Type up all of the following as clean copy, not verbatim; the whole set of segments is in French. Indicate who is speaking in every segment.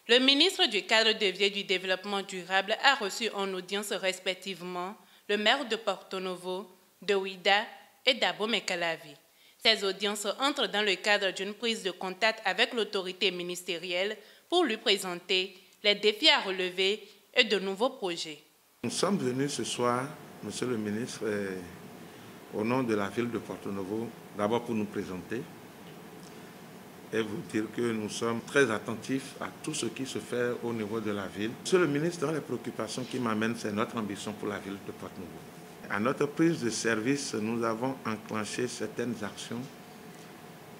Speaker 1: Le ministre du Cadre de vie et du Développement durable a reçu en audience respectivement le maire de Porto Novo, de Ouidah et d'Abomey-Calavi. Ces audiences entrent dans le cadre d'une prise de contact avec l'autorité ministérielle pour lui présenter les défis à relever et de nouveaux projets.
Speaker 2: Nous sommes venus ce soir, Monsieur le ministre, au nom de la ville de Porto Novo, d'abord pour nous présenter et vous dire que nous sommes très attentifs à tout ce qui se fait au niveau de la ville. Monsieur le ministre, dans les préoccupations qui m'amènent, c'est notre ambition pour la ville de Porto Novo. À notre prise de service, nous avons enclenché certaines actions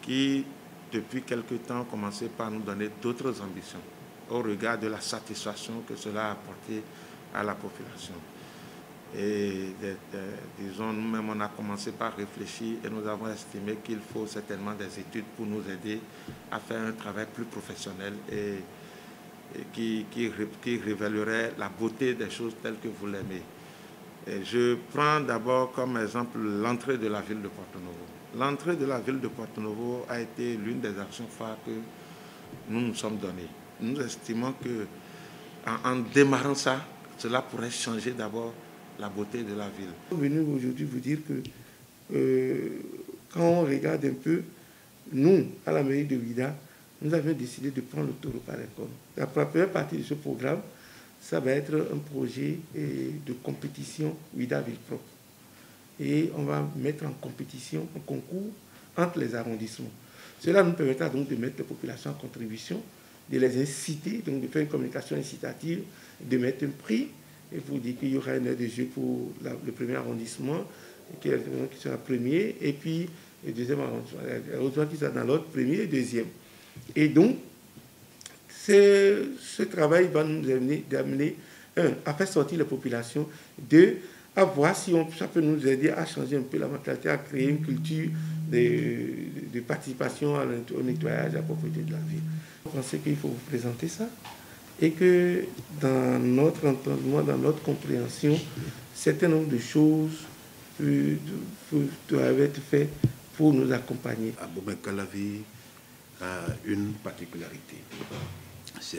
Speaker 2: qui, depuis quelque temps, ont commencé par nous donner d'autres ambitions au regard de la satisfaction que cela a apporté à la population. Et disons, nous-mêmes, on a commencé par réfléchir et nous avons estimé qu'il faut certainement des études pour nous aider à faire un travail plus professionnel et qui révélerait la beauté des choses telles que vous l'aimez. Je prends d'abord comme exemple l'entrée de la ville de Porto Novo. L'entrée de la ville de Porto Novo a été l'une des actions phares que nous nous sommes données. Nous estimons qu'en démarrant ça, cela pourrait changer d'abord la beauté de la ville.
Speaker 3: Je suis venu aujourd'hui vous dire que quand on regarde un peu, nous, à la mairie de Ouidah, nous avions décidé de prendre le taureau par les cornes. La première partie de ce programme, ça va être un projet de compétition Ouidah Ville Propre. Et on va mettre en compétition, un concours entre les arrondissements. Cela nous permettra donc de mettre les populations en contribution, de les inciter, donc de faire une communication incitative, de mettre un prix, et pour dire qu'il y aura une aire de jeu pour le premier arrondissement, qui sera premier, et puis le deuxième arrondissement qui sera dans l'autre, premier et deuxième. Et donc, ce travail va nous amener, à faire sortir les populations, deux, à voir si ça peut nous aider à changer un peu la mentalité, à créer une culture de participation au nettoyage, à la propreté de la ville. Je pense qu'il faut vous présenter ça et que dans notre entendement, dans notre compréhension, un certain nombre de choses doivent être faites pour nous accompagner.
Speaker 4: Abomey-Calavi a une particularité. C'est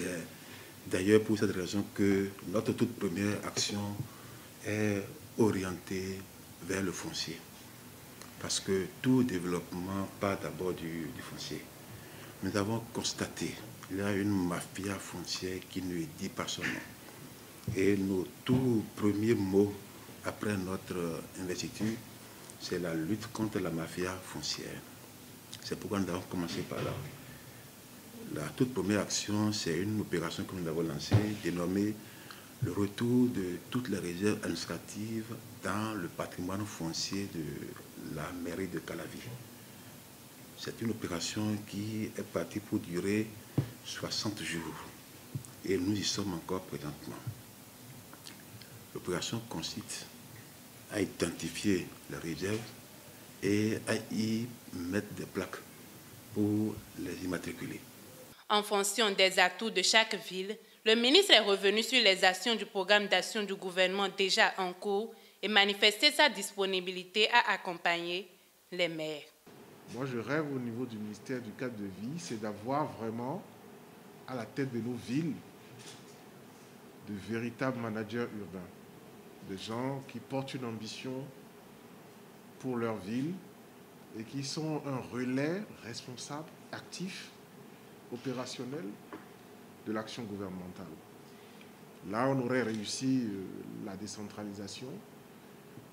Speaker 4: d'ailleurs pour cette raison que notre toute première action est orientée vers le foncier. Parce que tout développement part d'abord du foncier. Nous avons constaté qu'il y a une mafia foncière qui nous est dit par son nom. Et nos tout premiers mots après notre investiture, c'est la lutte contre la mafia foncière. C'est pourquoi nous avons commencé par là. La toute première action, c'est une opération que nous avons lancée, dénommée le retour de toutes les réserves administratives dans le patrimoine foncier de la mairie de Calavi. C'est une opération qui est partie pour durer 60 jours et nous y sommes encore présentement. L'opération consiste à identifier les réserves et à y mettre des plaques pour les immatriculer.
Speaker 1: En fonction des atouts de chaque ville, le ministre est revenu sur les actions du programme d'action du gouvernement déjà en cours et manifesté sa disponibilité à accompagner les maires.
Speaker 5: Moi, je rêve au niveau du ministère du cadre de vie, c'est d'avoir vraiment à la tête de nos villes de véritables managers urbains, des gens qui portent une ambition pour leur ville et qui sont un relais responsable, actif, opérationnel de l'action gouvernementale. Là, on aurait réussi la décentralisation.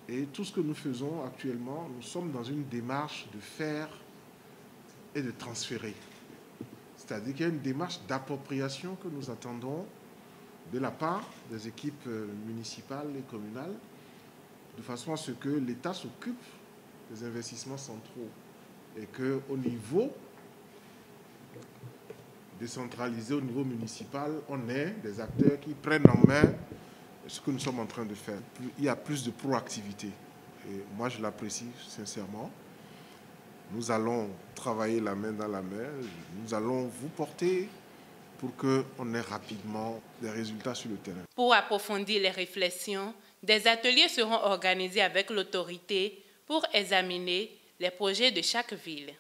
Speaker 5: Et tout ce que nous faisons actuellement, nous sommes dans une démarche de faire et de transférer. C'est-à-dire qu'il y a une démarche d'appropriation que nous attendons de la part des équipes municipales et communales, de façon à ce que l'État s'occupe des investissements centraux et qu'au niveau décentralisé, au niveau municipal, on ait des acteurs qui prennent en main ce que nous sommes en train de faire. Il y a plus de proactivité. Et moi, je l'apprécie sincèrement. Nous allons travailler la main dans la main. Nous allons vous porter pour qu'on ait rapidement des résultats sur le terrain.
Speaker 1: Pour approfondir les réflexions, des ateliers seront organisés avec l'autorité pour examiner les projets de chaque ville.